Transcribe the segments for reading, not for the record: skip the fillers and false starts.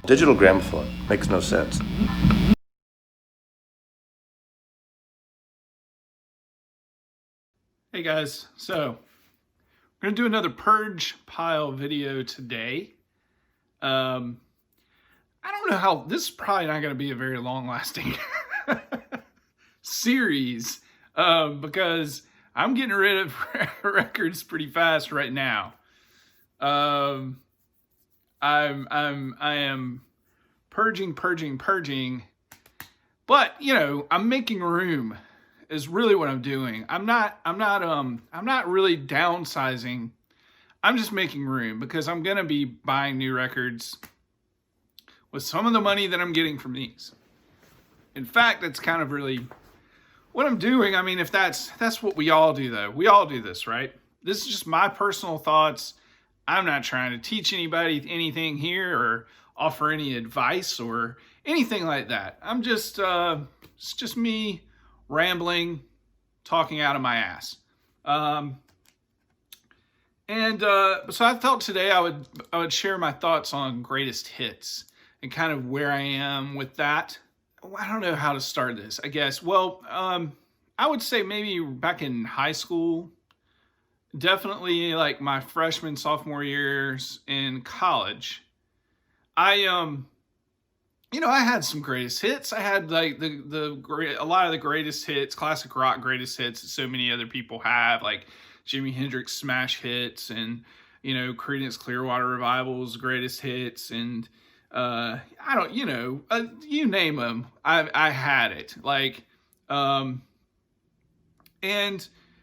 Digital gramophone makes no sense. Hey guys, so we're gonna do another Purge pile video today. I don't know how, this is probably not gonna be a very long lasting series because I'm getting rid of records pretty fast right now. I am purging, but you know, I'm making room is really what I'm doing. I'm not really downsizing. I'm just making room because I'm gonna be buying new records with some of the money that I'm getting from these. In fact, that's kind of really what I'm doing. I mean, if that's what we all do though. We all do this, right? This is just my personal thoughts. I'm not trying to teach anybody anything here or offer any advice or anything like that. I'm just, it's just me rambling, talking out of my ass. So I thought today I would share my thoughts on greatest hits and kind of where I am with that. I don't know how to start this, I guess. Well, I would say maybe back in high school, definitely like my freshman, sophomore years in college, I had some greatest hits. I had like a lot of the greatest hits, classic rock greatest hits that so many other people have, like Jimi Hendrix smash hits and, you know, Creedence Clearwater Revival's greatest hits and you name them, I had it. Like, and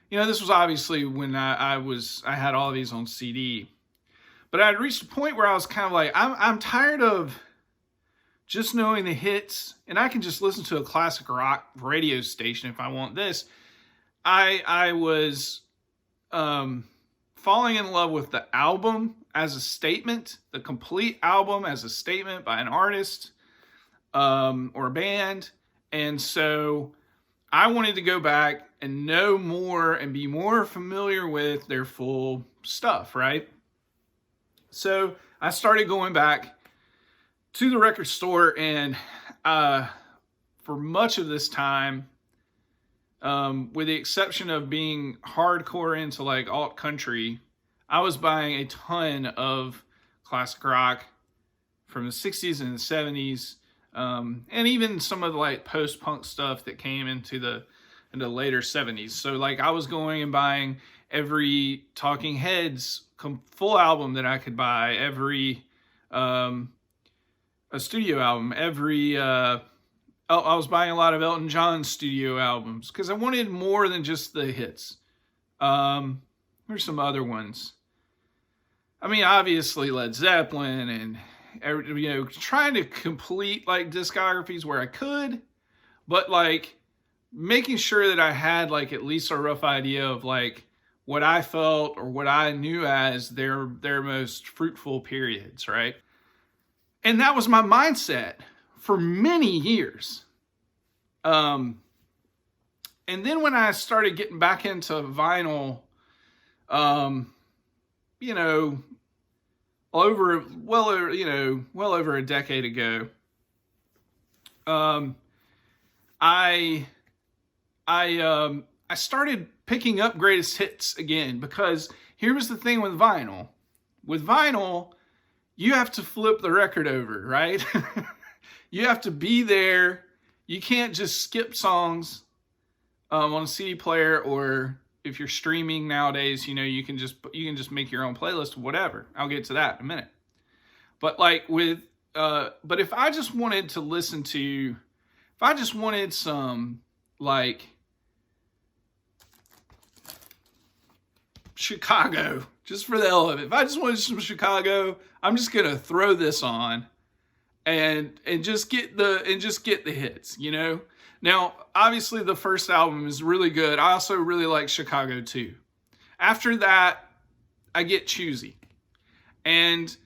you know, this was obviously when I had all of these on CD, but I'd reached a point where I was kind of like, I'm tired of just knowing the hits, and I can just listen to a classic rock radio station if I want this. I was falling in love with the album as a statement, the complete album as a statement by an artist or a band. And so I wanted to go back and know more and be more familiar with their full stuff, right? So I started going back to the record store, and for much of this time, with the exception of being hardcore into like alt country, I was buying a ton of classic rock from the 60s and the 70s, and even some of the like post-punk stuff that came into the later 70s. So like I was going and buying every Talking Heads full album that I could buy, every a studio album, every I was buying a lot of Elton John studio albums because I wanted more than just the hits. There's some other ones. I mean, obviously Led Zeppelin and, you know, trying to complete like discographies where I could, but like making sure that I had like at least a rough idea of like what I felt or what I knew as their most fruitful periods, right? And that was my mindset for many years. And then when I started getting back into vinyl, you know, well over a decade ago, I started picking up greatest hits again, because here was the thing with vinyl. With vinyl, you have to flip the record over, right? You have to be there. You can't just skip songs on a CD player, or if you're streaming nowadays, you know, you can just make your own playlist, whatever. I'll get to that in a minute. But like but if I just wanted to listen to, if I just wanted some like Chicago, just for the hell of it, if I just wanted some Chicago, I'm just gonna throw this on and just get the hits, you know. Now, obviously, the first album is really good. I also really like Chicago too. After that, I get choosy, and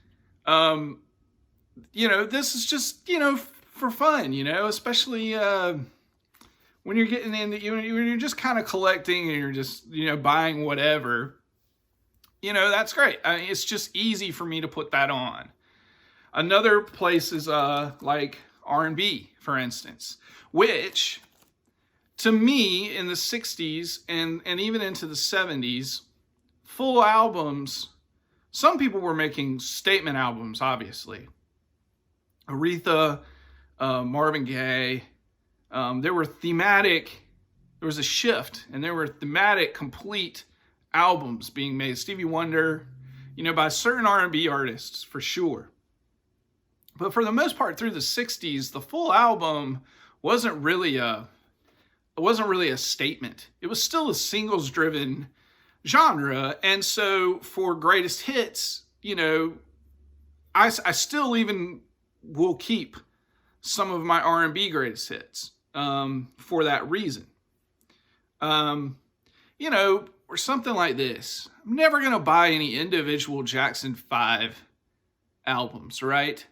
you know, this is just, you know, for fun, you know, especially when you're getting into, when you're just kind of collecting and you're just, buying whatever, that's great. I mean, it's just easy for me to put that on. Another place is like R&B, for instance, which to me in the 60s and even into the 70s, full albums, some people were making statement albums, obviously. Aretha, Marvin Gaye, there was a shift, and there were thematic, complete albums being made. Stevie Wonder, by certain R&B artists, for sure. But for the most part, through the 60s, the full album wasn't really a statement. It was still a singles-driven genre. And so for greatest hits, I still even will keep some of my R&B greatest hits for that reason. Or something like this. I'm never going to buy any individual Jackson 5 albums, right?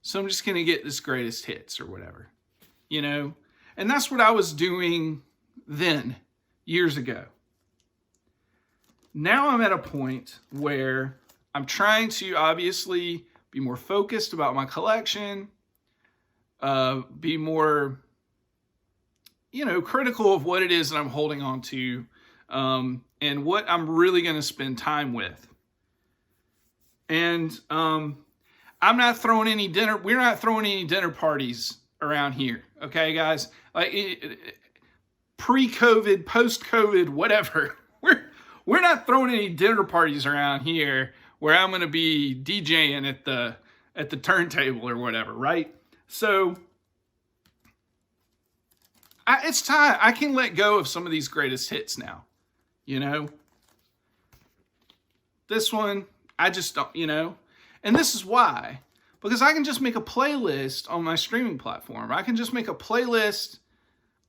So I'm just going to get this greatest hits or whatever, And that's what I was doing then, years ago. Now I'm at a point where I'm trying to obviously be more focused about my collection, be more, critical of what it is that I'm holding on to, and what I'm really going to spend time with. And we're not throwing any dinner parties around here, okay, guys? Like pre-COVID, post-COVID, whatever. We're not throwing any dinner parties around here where I'm going to be DJing at the turntable or whatever, right? So it's time. I can let go of some of these greatest hits now, This one, I just don't, And this is why. Because I can just make a playlist on my streaming platform. I can just make a playlist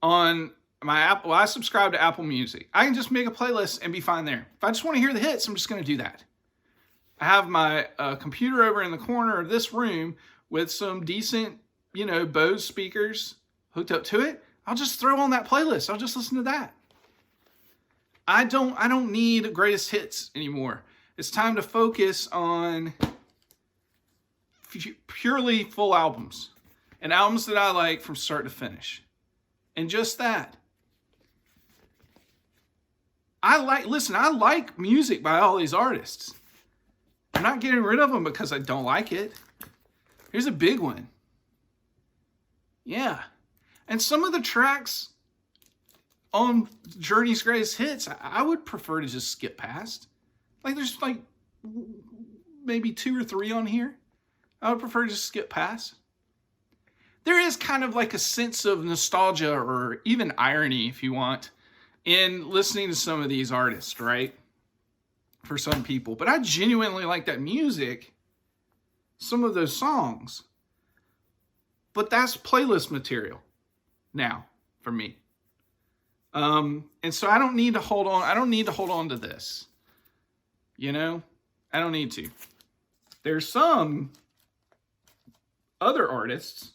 on my Apple. I subscribe to Apple Music. I can just make a playlist and be fine there. If I just want to hear the hits, I'm just going to do that. I have my computer over in the corner of this room with some decent, Bose speakers hooked up to it. I'll just throw on that playlist. I'll just listen to that. I don't need greatest hits anymore. It's time to focus on purely full albums and albums that I like from start to finish. And just that. I like music by all these artists. I'm not getting rid of them because I don't like it. Here's a big one. Yeah. And some of the tracks on Journey's Greatest Hits, I would prefer to just skip past. Like there's maybe 2 or 3 on here I would prefer to just skip past. There is kind of like a sense of nostalgia or even irony, if you want, in listening to some of these artists, right? For some people. But I genuinely like that music, some of those songs. But that's playlist material now for me. And so I don't need to hold on. I don't need to hold on to this. I don't need to. There's some other artists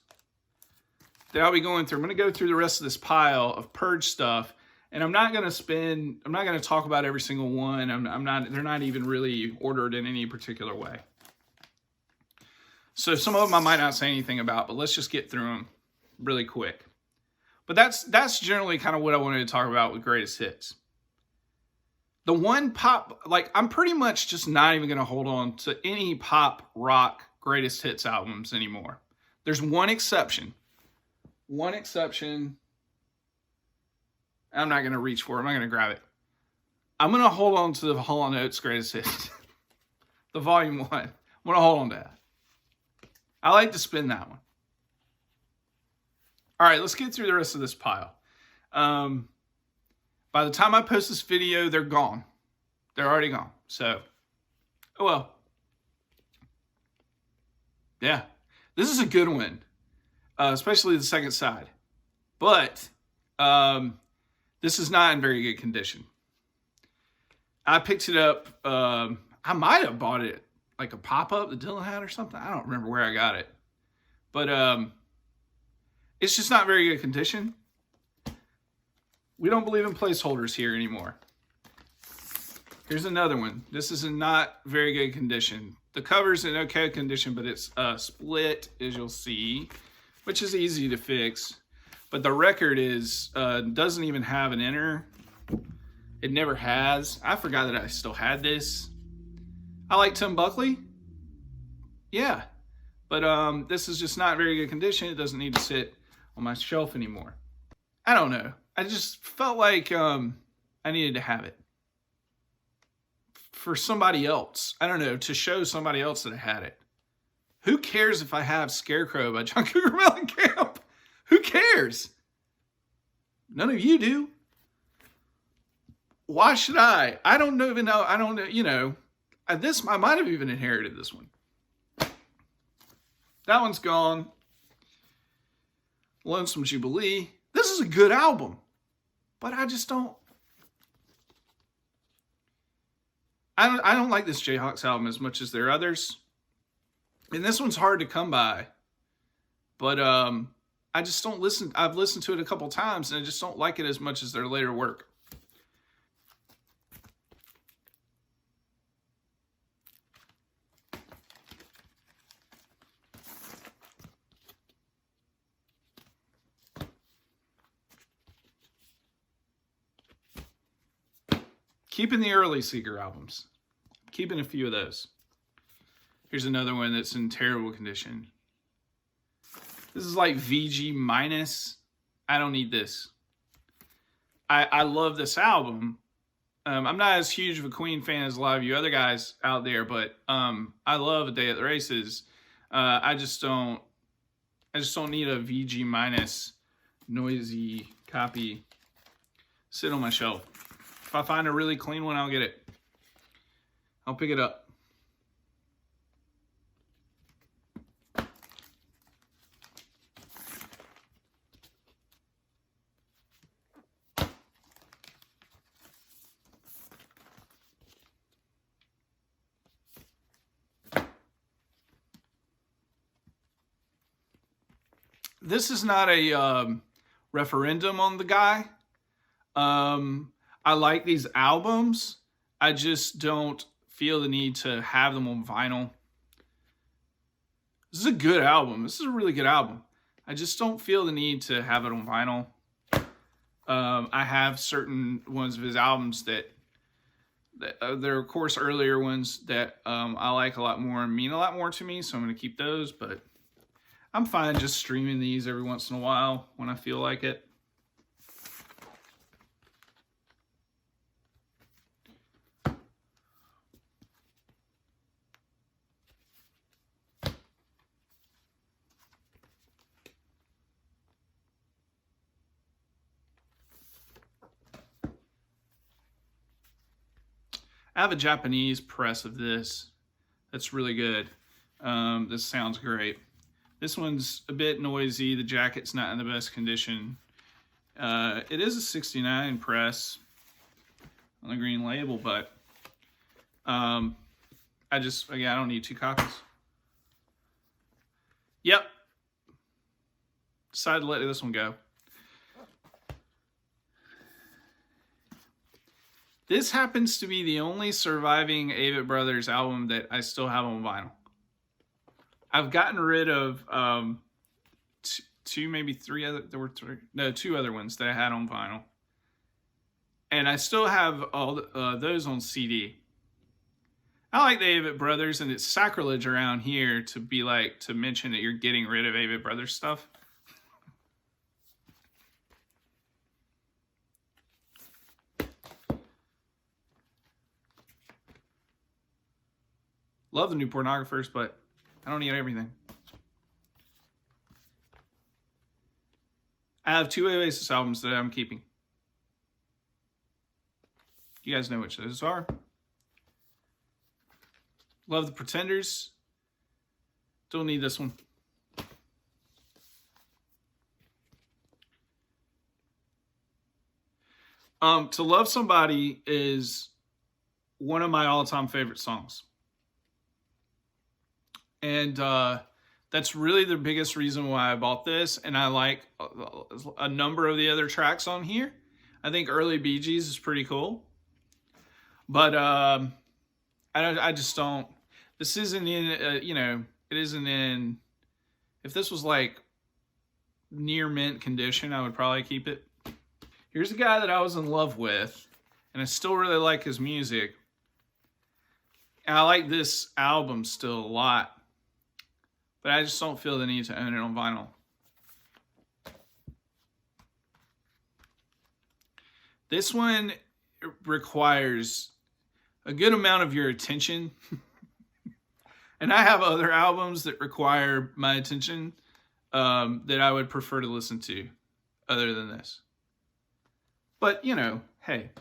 that I'll be going through. I'm going to go through the rest of this pile of Purge stuff, and I'm not going to talk about every single one. They're not even really ordered in any particular way. So some of them I might not say anything about, but let's just get through them really quick. But that's generally kind of what I wanted to talk about with greatest hits. The one pop, I'm pretty much just not even going to hold on to any pop rock greatest hits albums anymore. There's one exception. I'm not going to reach for it. I'm not going to grab it. I'm going to hold on to the Hall & Oates greatest hits. The volume 1. I'm going to hold on to that. I like to spin that one. All right, let's get through the rest of this pile. By the time I post this video, they're gone. They're already gone. So, oh well. Yeah, this is a good one, especially the second side. But this is not in very good condition. I picked it up. I might have bought it like a pop-up that Dylan had or something. I don't remember where I got it. But it's just not very good condition. We don't believe in placeholders here anymore. Here's another one. This is in not very good condition. The cover's in okay condition, but it's split, as you'll see, which is easy to fix. But the record is doesn't even have an enter. It never has. I forgot that I still had this. I like Tim Buckley. Yeah. But this is just not very good condition. It doesn't need to sit on my shelf anymore. I don't know. I just felt like I needed to have it. For somebody else. I don't know, to show somebody else that I had it. Who cares if I have Scarecrow by John Cougar Mellencamp? Who cares? None of you do. Why should I? I don't even know. I don't know, you know. I might have even inherited this one. That one's gone. Lonesome Jubilee. This is a good album. But I just don't. I don't like this Jayhawks album as much as their others. And this one's hard to come by. But I just don't listen. I've listened to it a couple times and I just don't like it as much as their later work. Keeping the early Seeger albums. Keeping a few of those. Here's another one that's in terrible condition. This is like VG minus. I don't need this. I love this album. I'm not as huge of a Queen fan as a lot of you other guys out there, but I love A Day at the Races. I just don't need a VG minus noisy copy sit on my shelf. If I find a really clean one, I'll get it. I'll pick it up. This is not a referendum on the guy. I like these albums. I just don't feel the need to have them on vinyl. This is a good album. This is a really good album. I just don't feel the need to have it on vinyl. I have certain ones of his albums that there are, of course, earlier ones that I like a lot more and mean a lot more to me, so I'm going to keep those, but I'm fine just streaming these every once in a while when I feel like it. I have a Japanese press of this that's really good. This sounds great. This one's a bit noisy. The jacket's not in the best condition. It is a 69 press on the green label, but I don't need 2 copies. Yep. Decided to let this one go. This happens to be the only surviving Avett Brothers album that I still have on vinyl. I've gotten rid of two, maybe 3 other. There were 2 other ones that I had on vinyl, and I still have all those on CD. I like the Avett Brothers, and it's sacrilege around here to mention that you're getting rid of Avett Brothers stuff. Love the New Pornographers, but I don't need everything. I have 2 Oasis albums that I'm keeping. You guys know which those are. Love the Pretenders. Don't need this one. To Love Somebody is one of my all-time favorite songs. And that's really the biggest reason why I bought this. And I like a number of the other tracks on here. I think early Bee Gees is pretty cool. But I just don't. This isn't in, it isn't in. If this was like near mint condition, I would probably keep it. Here's a guy that I was in love with, and I still really like his music. And I like this album still a lot, but I just don't feel the need to own it on vinyl. This one requires a good amount of your attention. And I have other albums that require my attention that I would prefer to listen to other than this. But, hey.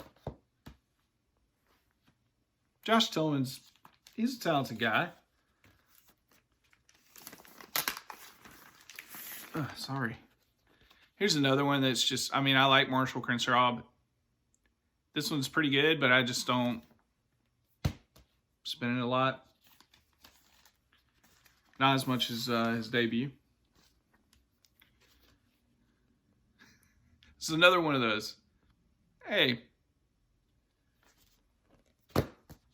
Josh Tillman's, he's a talented guy. Sorry. Here's another one that's just, I like Marshall Crenshaw. This one's pretty good, but I just don't spin it a lot. Not as much as his debut. This is another one of those. Hey.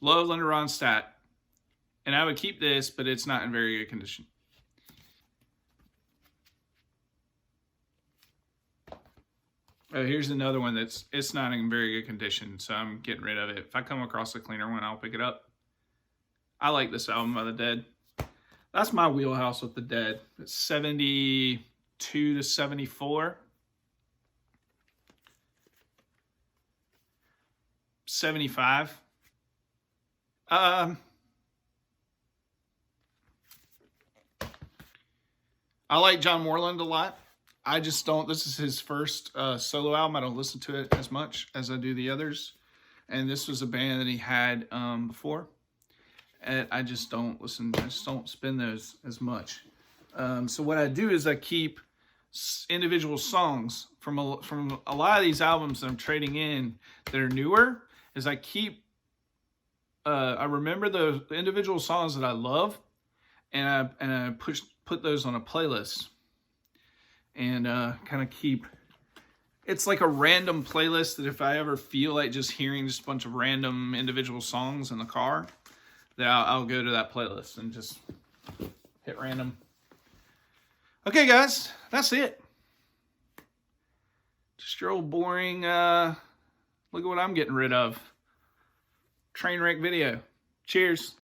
Love Linda Ronstadt. And I would keep this, but it's not in very good condition. Oh, here's another one it's not in very good condition, so I'm getting rid of it. If I come across a cleaner one, I'll pick it up. I like this album by The Dead. That's my wheelhouse with The Dead. It's 72 to 74. 75. I like John Moreland a lot. I just don't, this is his first solo album. I don't listen to it as much as I do the others. And this was a band that he had before. And I just don't listen, I just don't spin those as much. So what I do is I keep individual songs from a lot of these albums that I'm trading in that are newer, is I keep, I remember the individual songs that I love, and I put those on a playlist. And kind of keep, it's like a random playlist that if I ever feel like just hearing just a bunch of random individual songs in the car, that I'll go to that playlist and just hit random. Okay, guys, that's it. Just your old boring, look at what I'm getting rid of. Train wreck video. Cheers.